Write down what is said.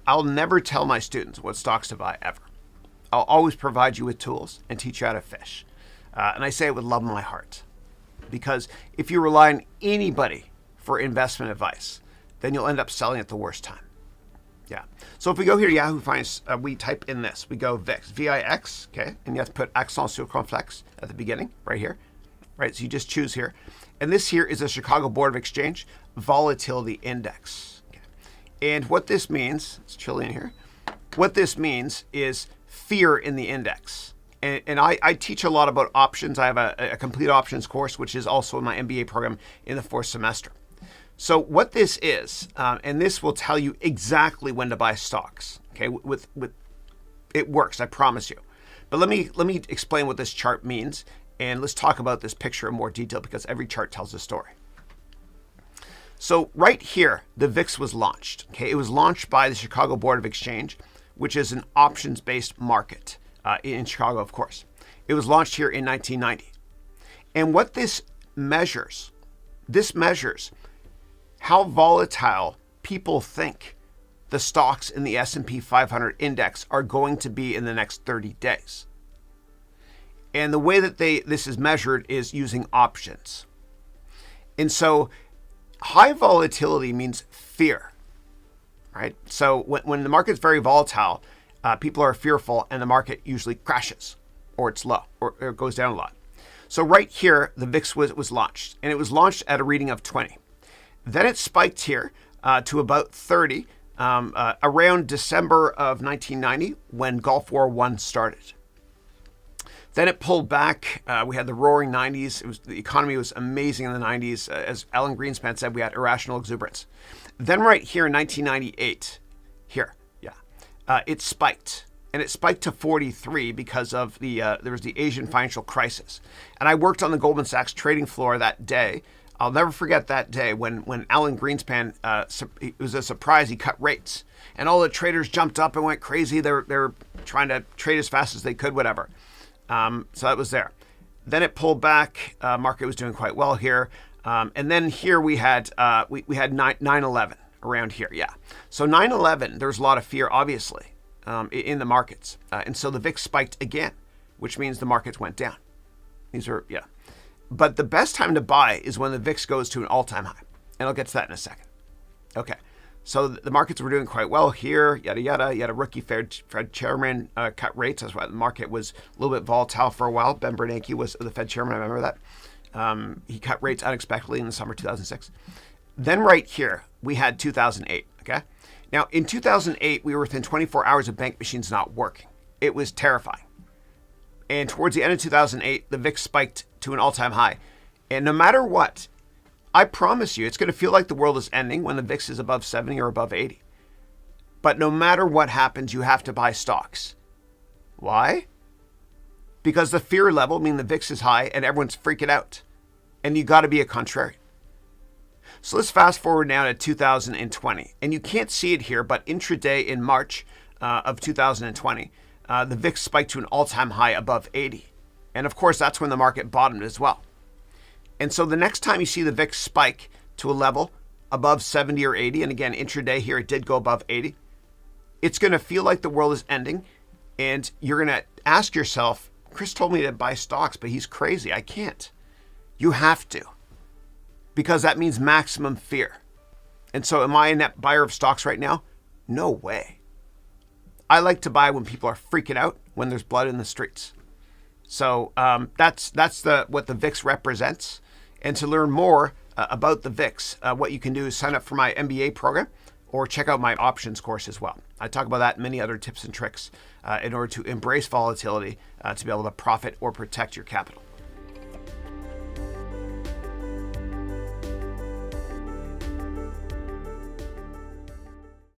I'll never tell my students what stocks to buy ever. I'll always provide you with tools and teach you how to fish. And I say it with love in my heart. Because if you rely on anybody for investment advice, then you'll end up selling at the worst time. Yeah. So if we go here to Yahoo Finance, we type in this. We go VIX, V-I-X, okay? And you have to put accent circonflexe at the beginning, right here. Right, so you just choose here. And this here is the Chicago Board of Exchange Volatility Index. Okay. And what this means, it's chilly in here. What this means is fear in the index. And I teach a lot about options. I have a complete options course, which is also in my MBA program in the 4th semester. So what this is, and this will tell you exactly when to buy stocks. Okay, with it works, I promise you. But let me explain what this chart means, and let's talk about this picture in more detail because every chart tells a story. So right here, the VIX was launched. Okay, it was launched by the Chicago Board of Exchange, which is an options-based market in Chicago, of course. It was launched here in 1990. And what this measures how volatile people think the stocks in the S&P 500 index are going to be in the next 30 days. And the way that this is measured is using options. And so high volatility means fear, right? So when the market's very volatile, people are fearful and the market usually crashes or it's low or it goes down a lot. So right here, the VIX was launched, and it was launched at a reading of 20. Then it spiked here to about 30 around December of 1990 when Gulf War I started. Then it pulled back. We had the roaring 90s. The economy was amazing in the 90s. As Alan Greenspan said, we had irrational exuberance. Then right here in 1998, it spiked. And it spiked to 43 because of there was the Asian financial crisis. And I worked on the Goldman Sachs trading floor that day. I'll never forget that day when Alan Greenspan, it was a surprise, he cut rates. And all the traders jumped up and went crazy. They were trying to trade as fast as they could, whatever. So that was there. Then it pulled back. Market was doing quite well here. And then here we had 9/11 around here. Yeah. So 9/11, there's a lot of fear, obviously, in the markets. And so the VIX spiked again, which means the markets went down. But the best time to buy is when the VIX goes to an all-time high. And I'll get to that in a second. Okay. So the markets were doing quite well here, yada, yada. You had a rookie Fed chairman cut rates. That's why the market was a little bit volatile for a while. Ben Bernanke was the Fed chairman. I remember that. He cut rates unexpectedly in the summer 2006. Then right here, we had 2008, okay? Now, in 2008, we were within 24 hours of bank machines not working. It was terrifying. And towards the end of 2008, the VIX spiked to an all-time high. And no matter what, I promise you, it's going to feel like the world is ending when the VIX is above 70 or above 80. But no matter what happens, you have to buy stocks. Why? Because the fear level, meaning the VIX is high and everyone's freaking out. And you got to be a contrarian. So let's fast forward now to 2020. And you can't see it here, but intraday in March of 2020, the VIX spiked to an all-time high above 80. And of course, that's when the market bottomed as well. And so the next time you see the VIX spike to a level above 70 or 80, and again, intraday here, it did go above 80, it's going to feel like the world is ending. And you're going to ask yourself, Chris told me to buy stocks, but he's crazy. I can't. You have to. Because that means maximum fear. And so am I a net buyer of stocks right now? No way. I like to buy when people are freaking out, when there's blood in the streets. So that's what the VIX represents. And to learn more about the VIX, what you can do is sign up for my MBA program or check out my options course as well. I talk about that and many other tips and tricks in order to embrace volatility to be able to profit or protect your capital.